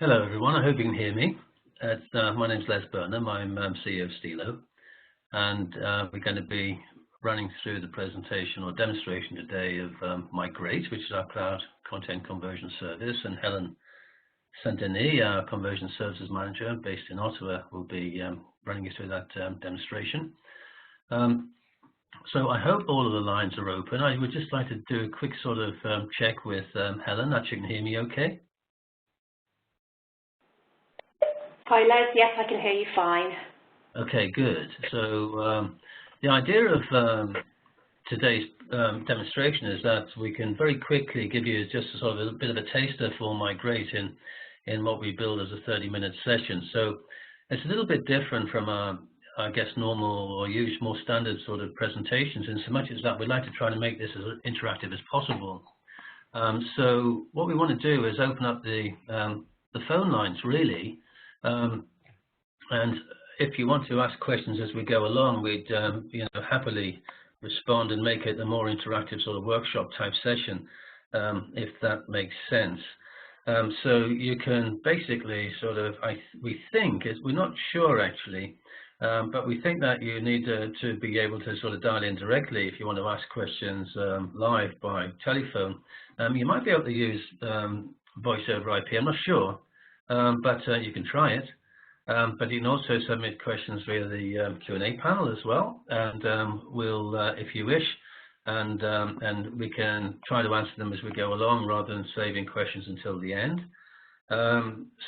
Hello everyone, I hope you can hear me. My name's Les Burnham, I'm CEO of Stilo, and we're going to be running through the presentation or demonstration today of Migrate, which is our cloud content conversion service, and Helen St, our conversion services manager based in Ottawa, will be running you through that demonstration. So I hope all of the lines are open. I would just like to do a quick sort of check with Helen that you can hear me okay. Hi Les, yes I can hear you fine. Okay, good. So the idea of today's demonstration is that we can very quickly give you just a sort of a bit of a taster for Migrate in what we build as a 30-minute session. So it's a little bit different from I guess normal or usual more standard sort of presentations, in so much as that we'd like to try to make this as interactive as possible. So what we want to do is open up the phone lines really. And if you want to ask questions as we go along, we'd happily respond and make it a more interactive sort of workshop type session, if that makes sense. So you can basically sort of, we think, we're not sure actually, but we think that you need to be able to sort of dial in directly if you want to ask questions live by telephone. You might be able to use voice over IP, I'm not sure. But you can try it. But you can also submit questions via the Q&A panel as well, and we'll, if you wish, and we can try to answer them as we go along rather than saving questions until the end.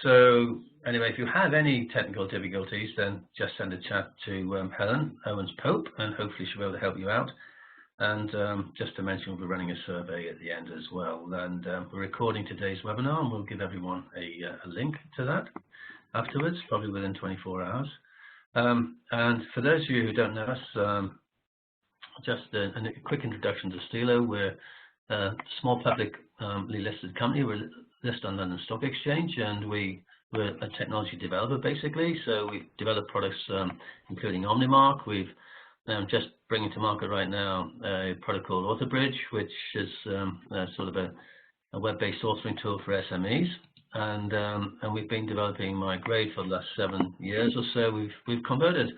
So anyway, if you have any technical difficulties, then just send a chat to Helen Owens-Pope, and hopefully she'll be able to help you out. And just to mention, we'll be running a survey at the end as well. And we're recording today's webinar, and we'll give everyone a link to that afterwards, probably within 24 hours. And for those of you who don't know us, just a quick introduction to Stilo. We're a small publicly listed company. We're listed on London Stock Exchange, and we're a technology developer basically. So we develop products including OmniMark. We've just bringing to market right now a product called AuthorBridge, which is sort of a web-based authoring tool for SMEs, and we've been developing Migrate for the last 7 years or so. We've converted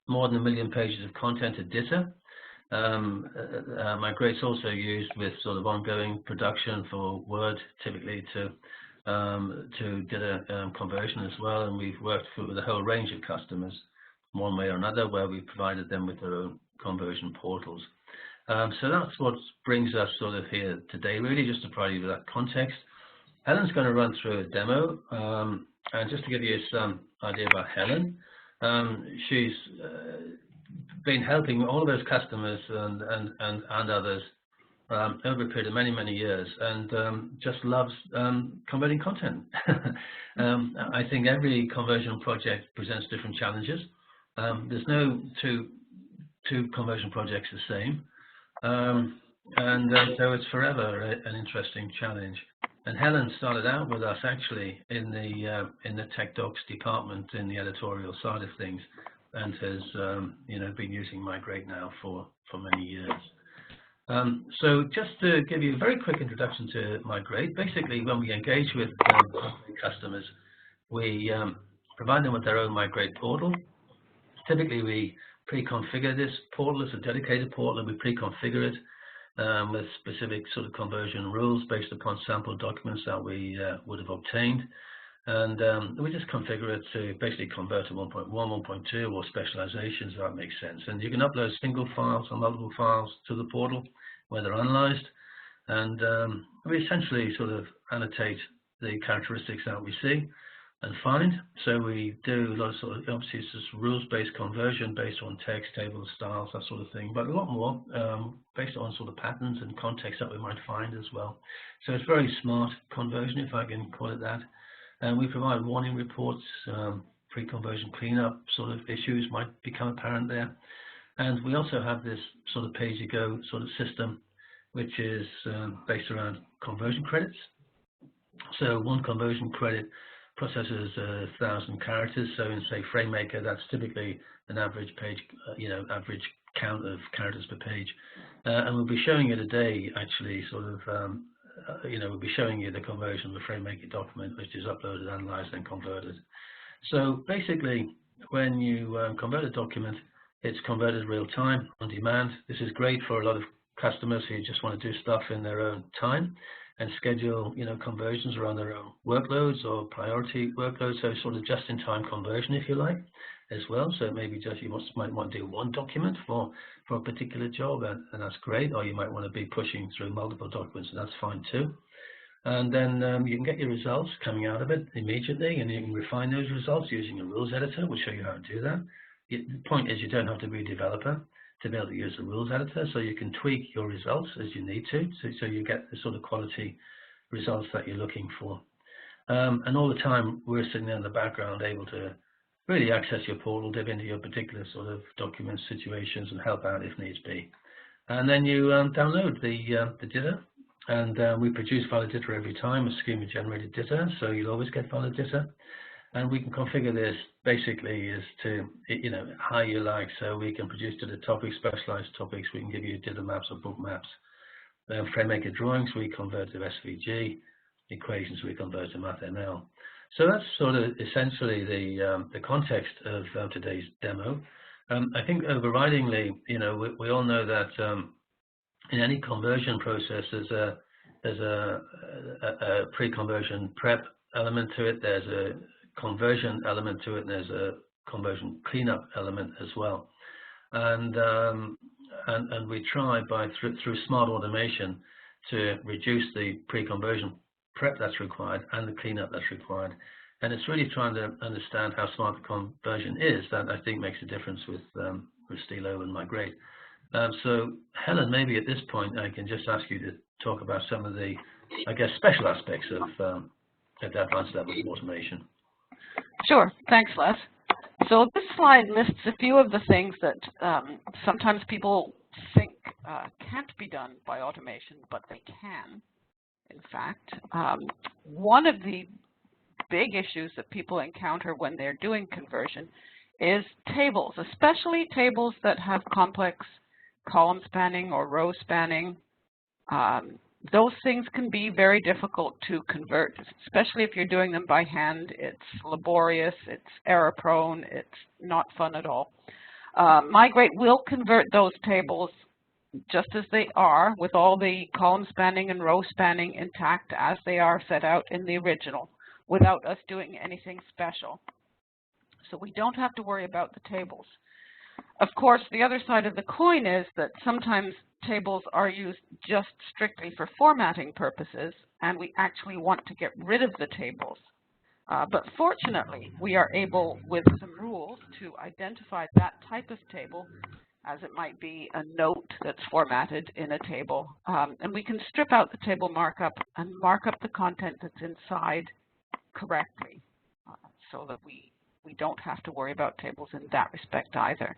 more than 1 million pages of content to DITA. Migrate's also used with sort of ongoing production for Word, typically to DITA conversion as well, and we've worked with a whole range of customers one way or another, where we provided them with their own conversion portals. So that's what brings us sort of here today, really, just to provide you with that context. Helen's going to run through a demo, and just to give you some idea about Helen, she's been helping all of those customers and others over a period of many years, and just loves converting content. I think every conversion project presents different challenges. There's no two conversion projects the same, and so it's forever an interesting challenge. And Helen started out with us actually in the Tech Docs department in the editorial side of things, and has been using Migrate now for many years. So just to give you a very quick introduction to Migrate, basically when we engage with customers, we provide them with their own Migrate portal. Typically, we pre-configure this portal as a dedicated portal, and we pre-configure it with specific sort of conversion rules based upon sample documents that we would have obtained. And we just configure it to basically convert to 1.1, 1.2, or specializations, if that makes sense. And you can upload single files or multiple files to the portal where they're analyzed. And we essentially sort of annotate the characteristics that we see and find. So we do a lot of sort of, obviously it's just rules-based conversion based on text, tables, styles, that sort of thing, but a lot more based on sort of patterns and context that we might find as well. So it's very smart conversion, if I can call it that. And we provide warning reports, pre-conversion cleanup sort of issues might become apparent there. And we also have this sort of pay-as-you-go sort of system, which is based around conversion credits. So one conversion credit processes 1,000 characters. So in, say, FrameMaker, that's typically an average page, average count of characters per page. And we'll be showing you today, actually, sort of we'll be showing you the conversion of the FrameMaker document, which is uploaded, analyzed, and converted. So basically, when you convert a document, it's converted real time, on demand. This is great for a lot of customers who just want to do stuff in their own time and schedule, conversions around their own workloads or priority workloads. So sort of just-in-time conversion, if you like, as well. So maybe just you might want to do one document for a particular job, and that's great. Or you might want to be pushing through multiple documents, and that's fine too. And then you can get your results coming out of it immediately, and you can refine those results using a rules editor. We'll show you how to do that. The point is, you don't have to be a developer to be able to use the rules editor, so you can tweak your results as you need to, so you get the sort of quality results that you're looking for. And all the time, we're sitting there in the background able to really access your portal, dip into your particular sort of document situations and help out if needs be. And then you download the DITA, and we produce valid DITA every time, a schema-generated DITA, so you'll always get valid DITA. And we can configure this basically as to, how you like. So we can produce DITA topics, specialized topics. We can give you DITA maps or book maps. FrameMaker drawings, we convert to SVG. Equations, we convert to MathML. So that's sort of essentially the context of today's demo. I think overridingly, we all know that in any conversion process, there's a pre-conversion prep element to it. There's a conversion element to it, and there's a conversion cleanup element as well. And we try through smart automation to reduce the pre-conversion prep that's required and the cleanup that's required. And it's really trying to understand how smart the conversion is that I think makes a difference with Stilo and Migrate. So Helen, maybe at this point I can just ask you to talk about some of the, I guess, special aspects of the advanced level of automation. Sure, thanks, Les. So this slide lists a few of the things that sometimes people think can't be done by automation, but they can, in fact. One of the big issues that people encounter when they're doing conversion is tables, especially tables that have complex column spanning or row spanning. Those things can be very difficult to convert, especially if you're doing them by hand. It's laborious, it's error prone, it's not fun at all. Migrate will convert those tables just as they are, with all the column spanning and row spanning intact as they are set out in the original, without us doing anything special. So we don't have to worry about the tables. Of course, the other side of the coin is that sometimes tables are used just strictly for formatting purposes, and we actually want to get rid of the tables. But fortunately, we are able, with some rules, to identify that type of table, as it might be a note that's formatted in a table. And we can strip out the table markup and mark up the content that's inside correctly, so that we don't have to worry about tables in that respect either.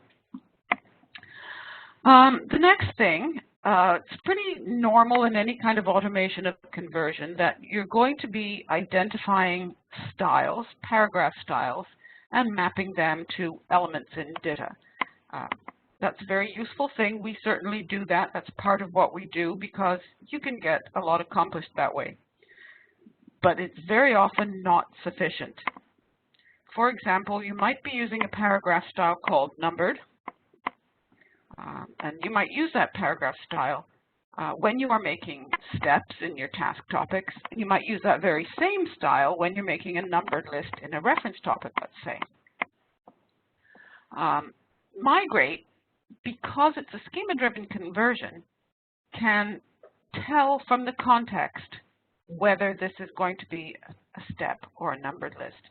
The next thing, it's pretty normal in any kind of automation of conversion that you're going to be identifying styles, paragraph styles, and mapping them to elements in DITA. That's a very useful thing. We certainly do that. That's part of what we do because you can get a lot accomplished that way. But it's very often not sufficient. For example, you might be using a paragraph style called numbered. And you might use that paragraph style when you are making steps in your task topics. You might use that very same style when you're making a numbered list in a reference topic, let's say. Migrate, because it's a schema-driven conversion, can tell from the context whether this is going to be a step or a numbered list.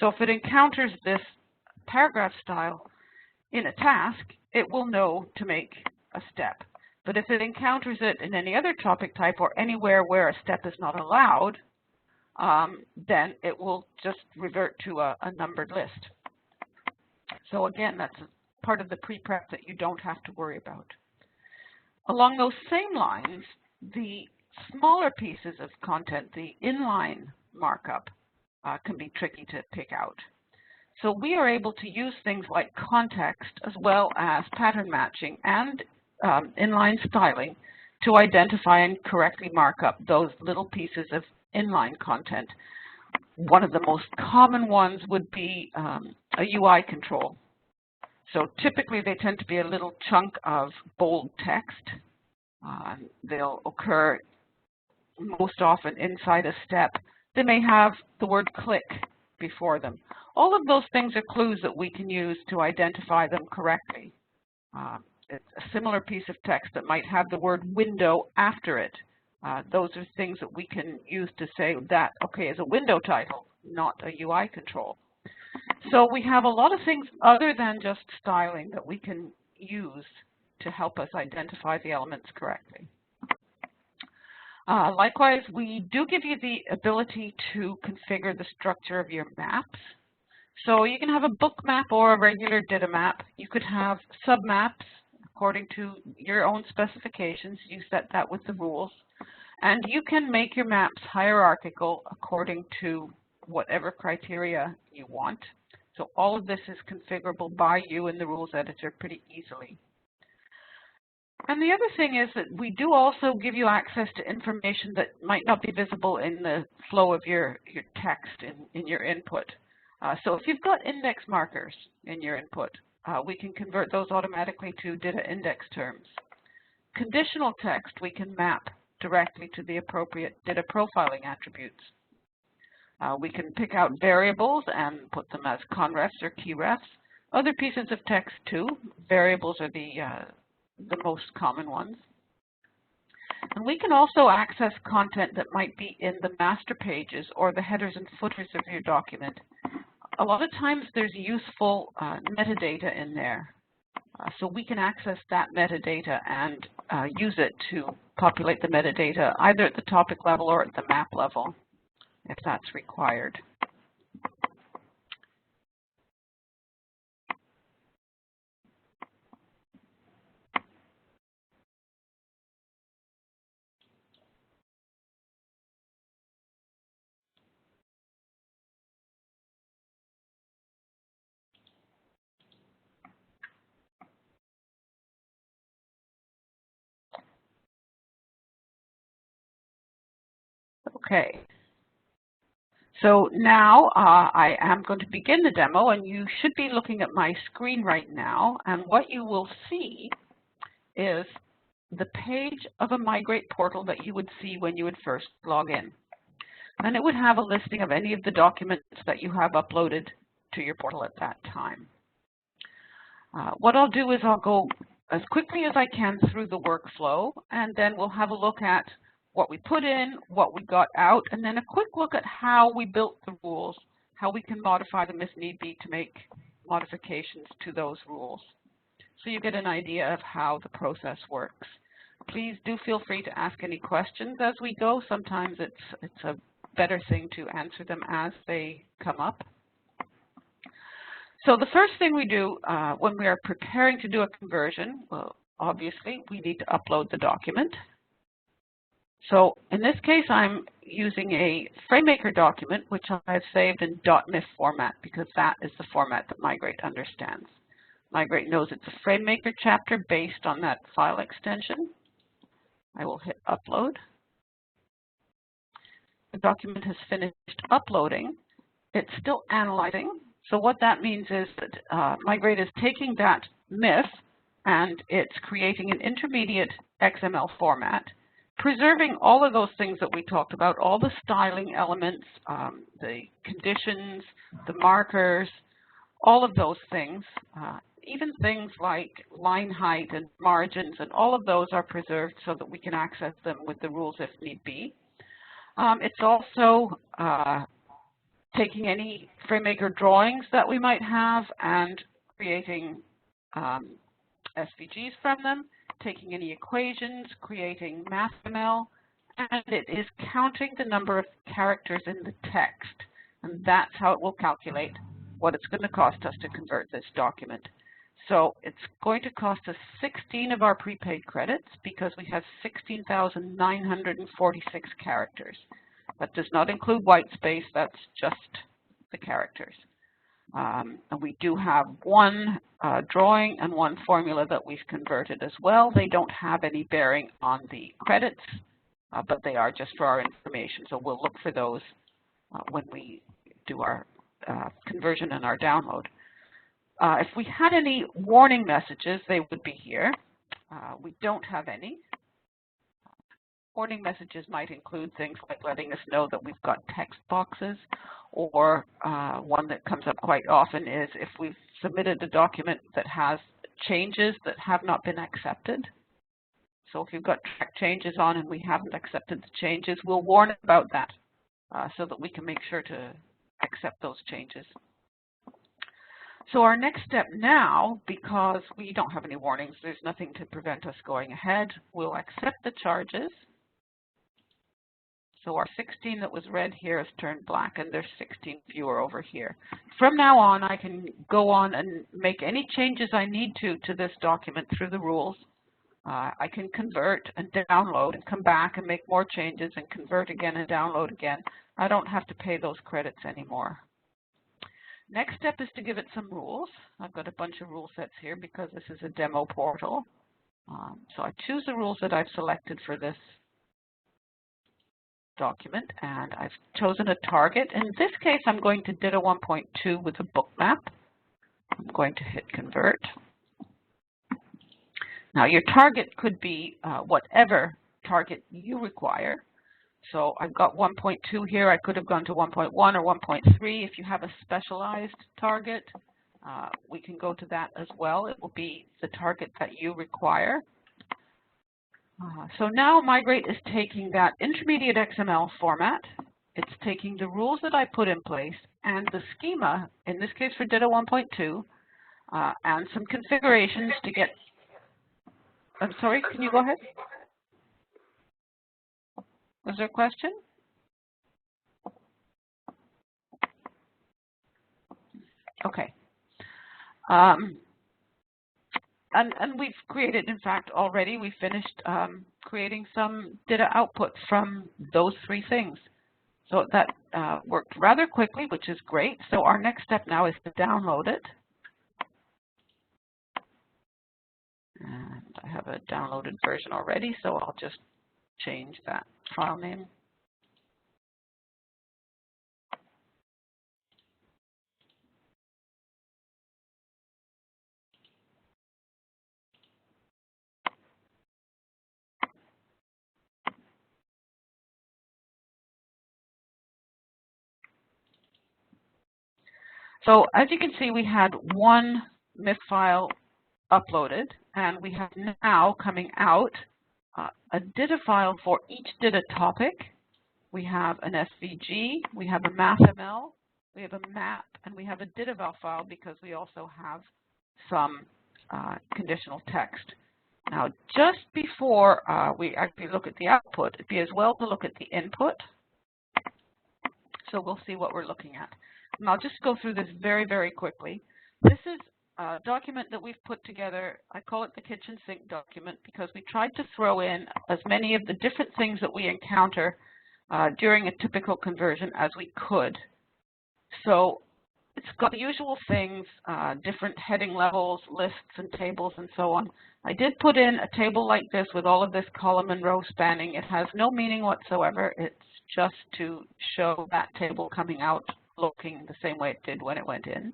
So if it encounters this paragraph style in a task, it will know to make a step. But if it encounters it in any other topic type or anywhere where a step is not allowed, then it will just revert to a numbered list. So again, that's part of the pre-prep that you don't have to worry about. Along those same lines, the smaller pieces of content, the inline markup, can be tricky to pick out. So we are able to use things like context as well as pattern matching and inline styling to identify and correctly mark up those little pieces of inline content. One of the most common ones would be a UI control. So typically they tend to be a little chunk of bold text. They'll occur most often inside a step. They may have the word click before them. All of those things are clues that we can use to identify them correctly. It's a similar piece of text that might have the word window after it. Those are things that we can use to say that, okay, is a window title, not a UI control. So we have a lot of things other than just styling that we can use to help us identify the elements correctly. Likewise, we do give you the ability to configure the structure of your maps. So you can have a book map or a regular DITA map. You could have submaps according to your own specifications. You set that with the rules. And you can make your maps hierarchical according to whatever criteria you want. So all of this is configurable by you in the rules editor pretty easily. And the other thing is that we do also give you access to information that might not be visible in the flow of your text in your input. So if you've got index markers in your input, we can convert those automatically to DITA index terms. Conditional text we can map directly to the appropriate DITA profiling attributes. We can pick out variables and put them as conrefs or key refs. Other pieces of text too. Variables are the most common ones. And we can also access content that might be in the master pages or the headers and footers of your document. A lot of times there's useful metadata in there. So we can access that metadata and use it to populate the metadata either at the topic level or at the map level if that's required. Okay, so now I am going to begin the demo, and you should be looking at my screen right now, and what you will see is the page of a Migrate portal that you would see when you would first log in. And it would have a listing of any of the documents that you have uploaded to your portal at that time. What I'll do is I'll go as quickly as I can through the workflow, and then we'll have a look at what we put in, what we got out, and then a quick look at how we built the rules, how we can modify them if need be to make modifications to those rules. So you get an idea of how the process works. Please do feel free to ask any questions as we go. Sometimes it's a better thing to answer them as they come up. So the first thing we do when we are preparing to do a conversion, well, obviously we need to upload the document. So in this case, I'm using a FrameMaker document, which I've saved in .mif format because that is the format that Migrate understands. Migrate knows it's a FrameMaker chapter based on that file extension. I will hit upload. The document has finished uploading. It's still analyzing. So what that means is that Migrate is taking that MIF and it's creating an intermediate XML format, preserving all of those things that we talked about, all the styling elements, the conditions, the markers, all of those things, even things like line height and margins, and all of those are preserved so that we can access them with the rules if need be. It's also taking any FrameMaker drawings that we might have and creating SVGs from them, taking any equations, creating MathML, and it is counting the number of characters in the text. And that's how it will calculate what it's going to cost us to convert this document. So it's going to cost us 16 of our prepaid credits because we have 16,946 characters. That does not include white space, that's just the characters. And we do have one drawing and one formula that we've converted as well. They don't have any bearing on the credits, but they are just for our information. So we'll look for those when we do our conversion and our download. If we had any warning messages, they would be here. We don't have any. Warning messages might include things like letting us know that we've got text boxes, or one that comes up quite often is if we've submitted a document that has changes that have not been accepted. So if you've got track changes on and we haven't accepted the changes, we'll warn about that so that we can make sure to accept those changes. So our next step now, because we don't have any warnings, there's nothing to prevent us going ahead, we'll accept the charges. So our 16 that was red here has turned black, and there's 16 fewer over here. From now on, I can go on and make any changes I need to this document through the rules. I can convert and download and come back and make more changes and convert again and download again. I don't have to pay those credits anymore. Next step is to give it some rules. I've got a bunch of rule sets here because this is a demo portal. So I choose the rules that I've selected for this document, and I've chosen a target. In this case, I'm going to DITA 1.2 with a book map. I'm going to hit convert. Now your target could be whatever target you require. So I've got 1.2 here. I could have gone to 1.1 or 1.3. If you have a specialized target, we can go to that as well. It will be the target that you require. So now Migrate is taking that intermediate XML format. It's taking the rules that I put in place and the schema, in this case for DITA 1.2, and some configurations to get. I'm sorry, can you go ahead? Was there a question? Okay. And we've created, in fact, already, we finished creating some DITA outputs from those three things. So that worked rather quickly, which is great. So our next step now is to download it. And I have a downloaded version already, so I'll just change that file name. So as you can see, we had one MIF file uploaded, and we have now coming out a DITA file for each DITA topic. We have an SVG, we have a MathML, we have a map, and we have a DITAVal file because we also have some conditional text. Now, just before we actually look at the output, it'd be as well to look at the input. So we'll see what we're looking at. And I'll just go through this very, very quickly. This is a document that we've put together. I call it the kitchen sink document because we tried to throw in as many of the different things that we encounter during a typical conversion as we could. So it's got the usual things, different heading levels, lists and tables and so on. I did put in a table like this with all of this column and row spanning. It has no meaning whatsoever. It's just to show that table coming out looking the same way it did when it went in.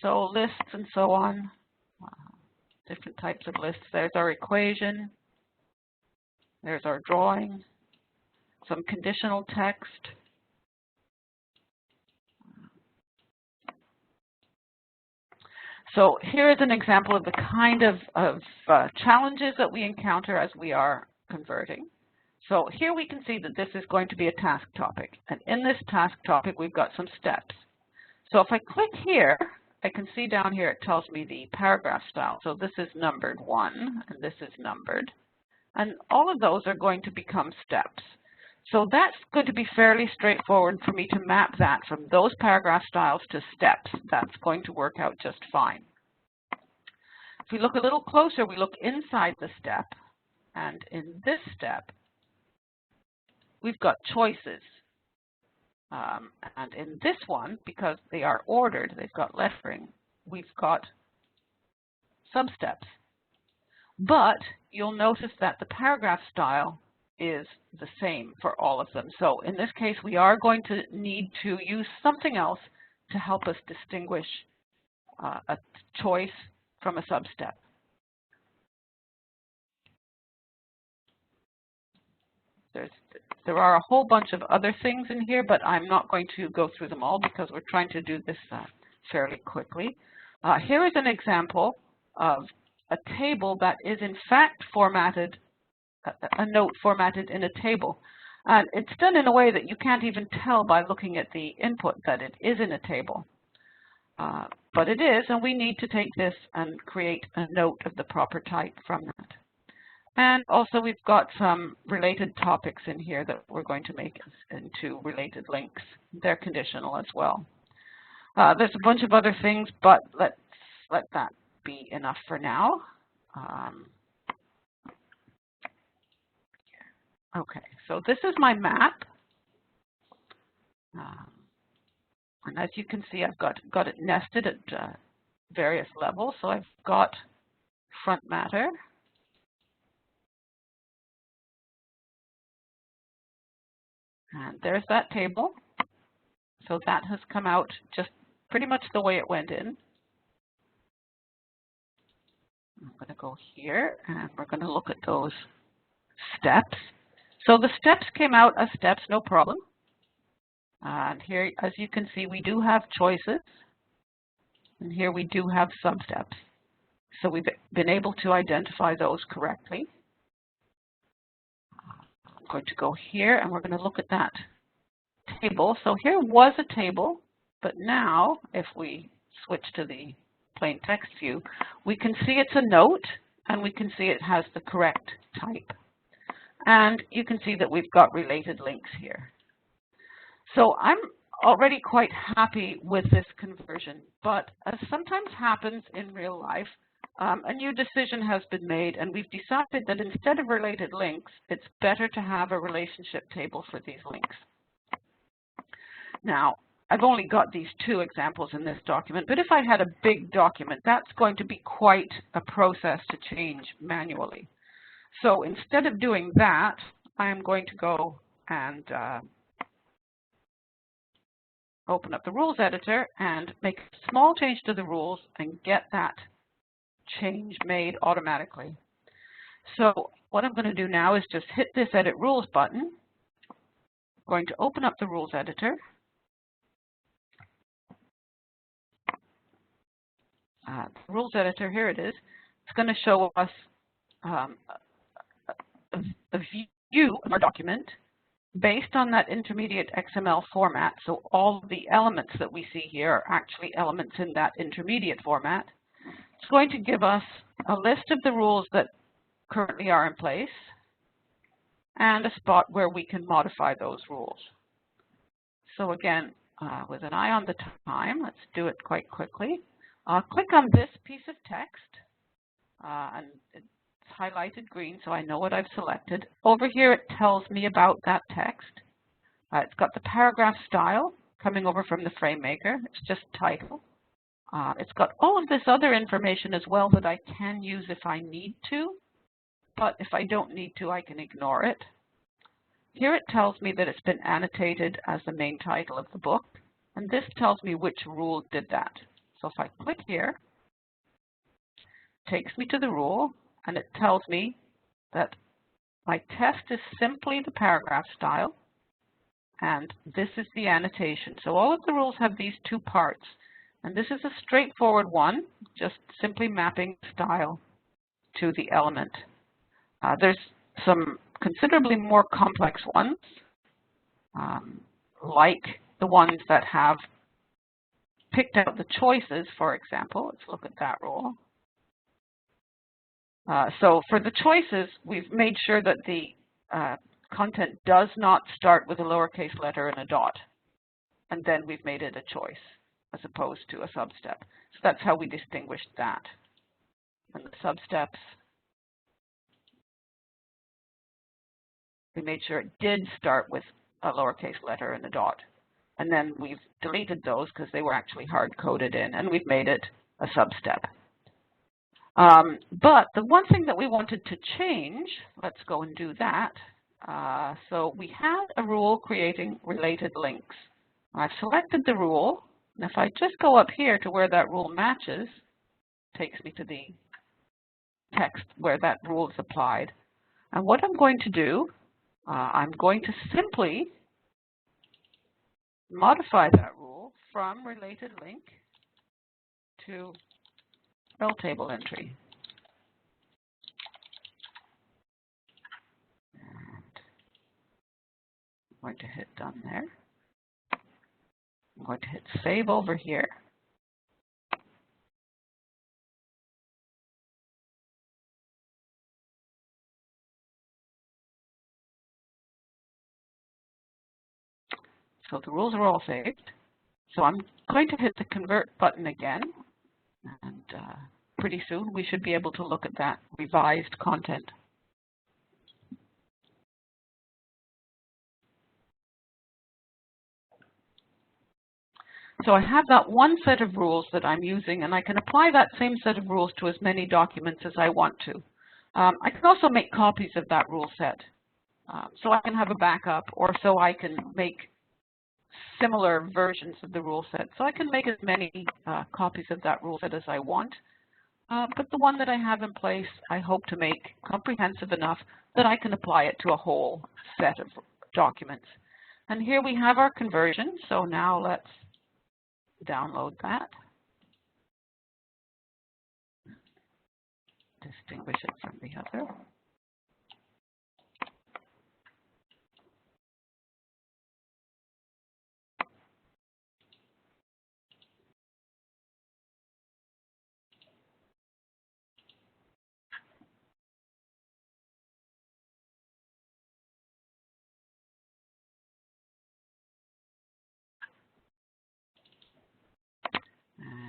So lists and so on, different types of lists. There's our equation. There's our drawing, some conditional text. So here is an example of the kind of challenges that we encounter as we are converting. So here we can see that this is going to be a task topic. And in this task topic, we've got some steps. So if I click here, I can see down here it tells me the paragraph style. So this is numbered 1, and this is numbered. And all of those are going to become steps. So that's going to be fairly straightforward for me to map that from those paragraph styles to steps. That's going to work out just fine. If we look a little closer, we look inside the step. And in this step, we've got choices. And in this one, because they are ordered, they've got lettering, we've got substeps. But you'll notice that the paragraph style is the same for all of them. So in this case, we are going to need to use something else to help us distinguish a choice from a substep. There are a whole bunch of other things in here, but I'm not going to go through them all because we're trying to do this fairly quickly. Here is an example of a table that is in fact formatted, a note formatted in a table. And it's done in a way that you can't even tell by looking at the input that it is in a table. But it is, and we need to take this and create a note of the proper type from that. And also we've got some related topics in here that we're going to make into related links. They're conditional as well. There's a bunch of other things, but let's let that be enough for now. Okay, so this is my map. And as you can see, I've got it nested at various levels. So I've got front matter. And there's that table. So that has come out just pretty much the way it went in. I'm going to go here, and we're going to look at those steps. So the steps came out as steps, no problem. And here, as you can see, we do have choices. And here we do have substeps. So we've been able to identify those correctly. I'm going to go here, and we're going to look at that table. So here was a table, but now if we switch to the plain text view, we can see it's a note, and we can see it has the correct type. And you can see that we've got related links here. So I'm already quite happy with this conversion, but as sometimes happens in real life, a new decision has been made, and we've decided that instead of related links, it's better to have a relationship table for these links. Now, I've only got these two examples in this document, but if I had a big document, that's going to be quite a process to change manually. So instead of doing that, I am going to go and open up the rules editor and make a small change to the rules and get that change made automatically. So what I'm going to do now is just hit this Edit Rules button. I'm going to open up the rules editor. The rules editor, here it is. It's going to show us a view of our document based on that intermediate XML format. So all of the elements that we see here are actually elements in that intermediate format. It's going to give us a list of the rules that currently are in place and a spot where we can modify those rules. So again, with an eye on the time, let's do it quite quickly. Click on this piece of text, and it's highlighted green, so I know what I've selected. Over here, it tells me about that text. It's got the paragraph style coming over from the FrameMaker. It's just title. It's got all of this other information as well that I can use if I need to, but if I don't need to, I can ignore it. Here it tells me that it's been annotated as the main title of the book, and this tells me which rule did that. So if I click here, it takes me to the rule, and it tells me that my test is simply the paragraph style, and this is the annotation. So all of the rules have these two parts, and this is a straightforward one, just simply mapping style to the element. There's some considerably more complex ones, like the ones that have picked out the choices, for example. Let's look at that rule. So for the choices, we've made sure that the content does not start with a lowercase letter and a dot, and then we've made it a choice as opposed to a substep. So that's how we distinguished that. And the substeps, we made sure it did start with a lowercase letter and a dot. and then we've deleted those because they were actually hard-coded in, and we've made it a sub-step. But the one thing that we wanted to change, let's go and do that. So we had a rule creating related links. I've selected the rule, and if I just go up here to where that rule matches, it takes me to the text where that rule is applied. And what I'm going to do, I'm going to simply modify that rule from related link to rel table entry. And I'm going to hit done there. I'm going to hit save over here. So the rules are all saved. So I'm going to hit the convert button again, and pretty soon we should be able to look at that revised content. So I have that one set of rules that I'm using, and I can apply that same set of rules to as many documents as I want to. I can also make copies of that rule set. So I can have a backup, or so I can make similar versions of the rule set. So I can make as many copies of that rule set as I want. But the one that I have in place, I hope to make comprehensive enough that I can apply it to a whole set of documents. And here we have our conversion. So now let's download that. Distinguish it from the other.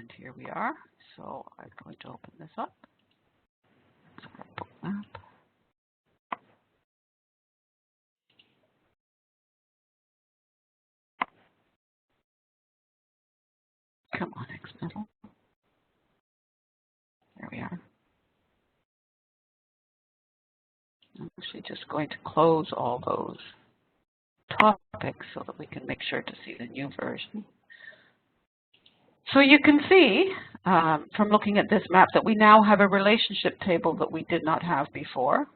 And here we are. So I'm going to open this up. Map. Come on, XML. There we are. I'm actually just going to close all those topics so that we can make sure to see the new version. So you can see from looking at this map that we now have a relationship table that we did not have before.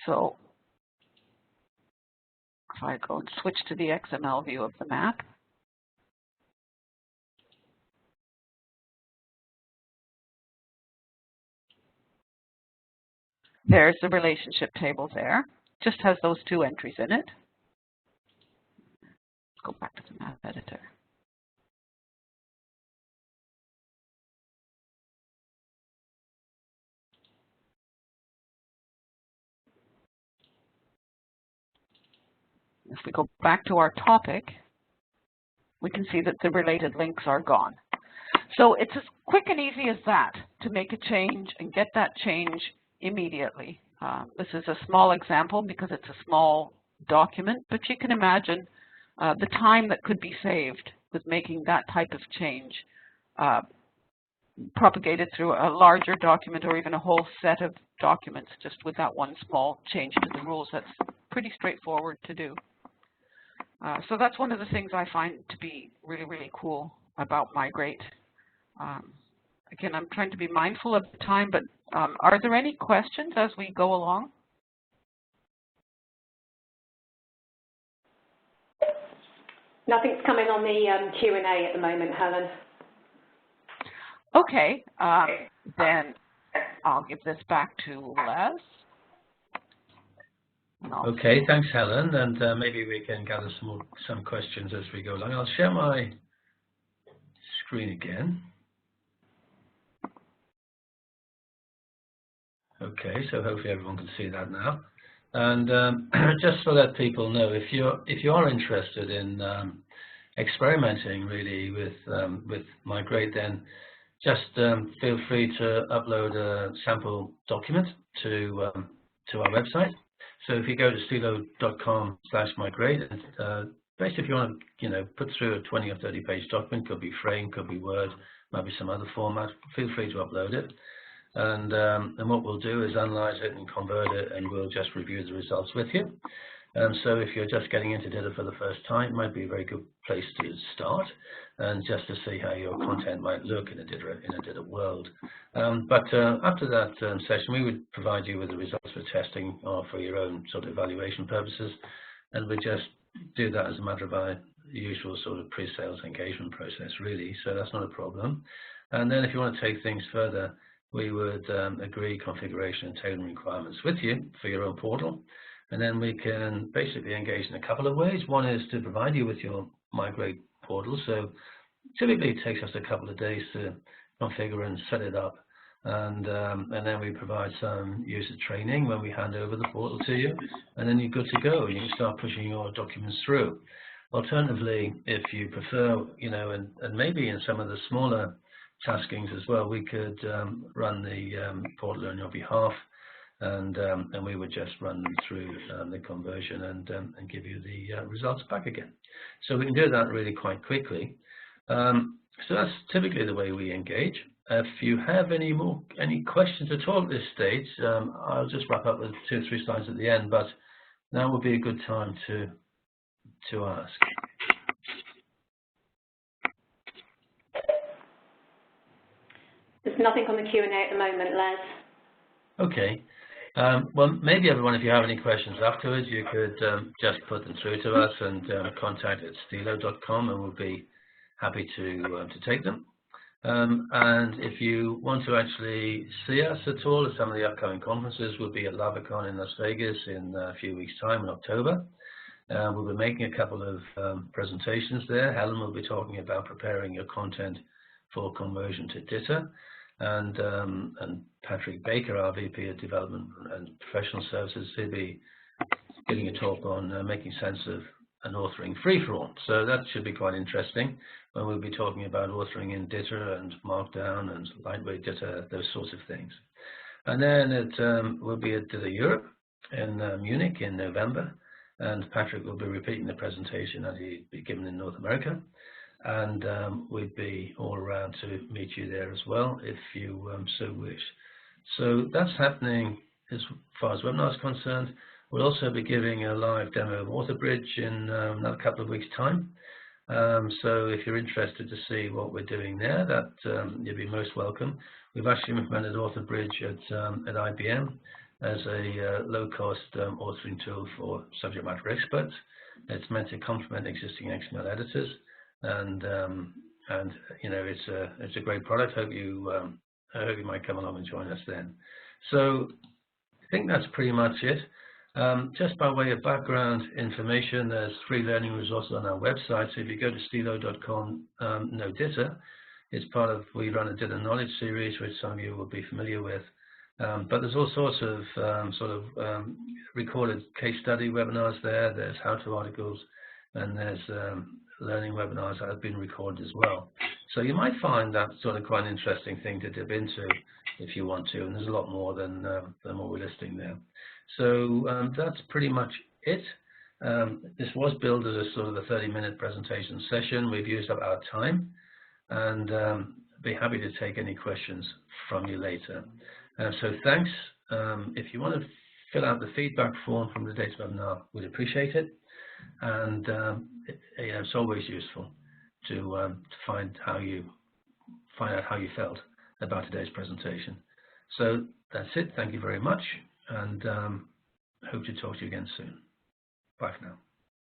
So if I go and switch to the XML view of the map, there's the relationship table there. Just has those two entries in it. Let's go back to the map editor. If we go back to our topic, we can see that the related links are gone. So it's as quick and easy as that to make a change and get that change immediately. This is a small example because it's a small document, but you can imagine the time that could be saved with making that type of change propagated through a larger document or even a whole set of documents just with that one small change to the rules. That's pretty straightforward to do. So that's one of the things I find to be really, really cool about Migrate. Again, I'm trying to be mindful of the time, but are there any questions as we go along? Nothing's coming on the Q&A at the moment, Helen. Okay, then I'll give this back to Les. Okay, thanks, Helen, and maybe we can gather some questions as we go along. I'll share my screen again. Okay, so hopefully everyone can see that now. And just to let people know, if you are interested in experimenting really with Migrate, then just feel free to upload a sample document to our website. So if you go to stilo.com/migrate and basically, if you want to, put through a 20 or 30-page document, could be Frame, could be Word, might be some other format, feel free to upload it. And what we'll do is analyze it and convert it, and we'll just review the results with you. So if you're just getting into DITA for the first time, it might be a very good place to start, and just to see how your content might look in a DITA world. But after that session, we would provide you with the results for testing or for your own sort of evaluation purposes, and we just do that as a matter of our usual sort of pre-sales engagement process, really. So that's not a problem. And then if you want to take things further, we would agree configuration and tailoring requirements with you for your own portal. And then we can basically engage in a couple of ways. One is to provide you with your Migrate portal. So typically it takes us a couple of days to configure and set it up. And then we provide some user training when we hand over the portal to you. And then you're good to go. You can start pushing your documents through. Alternatively, if you prefer, and maybe in some of the smaller taskings as well, we could run the portal on your behalf. And we would just run them through the conversion and give you the results back again. So we can do that really quite quickly. So that's typically the way we engage. If you have any questions at all at this stage, I'll just wrap up with 2 or 3 slides at the end. But now would be a good time to ask. There's nothing on the Q&A at the moment, Les. Okay. Well, maybe everyone, if you have any questions afterwards, you could just put them through to us and contact at stilo.com, and we'll be happy to take them. And if you want to actually see us at all at some of the upcoming conferences, we'll be at LavaCon in Las Vegas in a few weeks' time in October. We'll be making a couple of presentations there. Helen will be talking about preparing your content for conversion to DITA. And Patrick Baker, our VP of Development and Professional Services, he'll be giving a talk on making sense of an authoring free-for-all. So that should be quite interesting when we'll be talking about authoring in DITA and Markdown and lightweight DITA, those sorts of things. And then we'll be at DITA Europe in Munich in November, and Patrick will be repeating the presentation that he'd be given in North America. And we'd be all around to meet you there as well, if you so wish. So that's happening as far as webinar is concerned. We'll also be giving a live demo of AuthorBridge in another couple of weeks' time. So if you're interested to see what we're doing there, that you'll be most welcome. We've actually implemented AuthorBridge at IBM as a low-cost authoring tool for subject matter experts. It's meant to complement existing XML editors. And it's a great product. I hope you might come along and join us then. So I think that's pretty much it. Just by way of background information, there's free learning resources on our website. So if you go to stilo.com, no DITA, it's part of, we run a DITA knowledge series, which some of you will be familiar with. But there's all sorts of recorded case study webinars there. There's how-to articles, and there's learning webinars that have been recorded as well. So you might find that sort of quite an interesting thing to dip into if you want to, and there's a lot more than what we're listing there. So that's pretty much it. This was billed as a sort of a 30-minute presentation session. We've used up our time, and be happy to take any questions from you later. So thanks. If you want to fill out the feedback form from the data webinar, we'd appreciate it. And it's always useful to find out how you felt about today's presentation. So that's it. Thank you very much, and hope to talk to you again soon. Bye for now.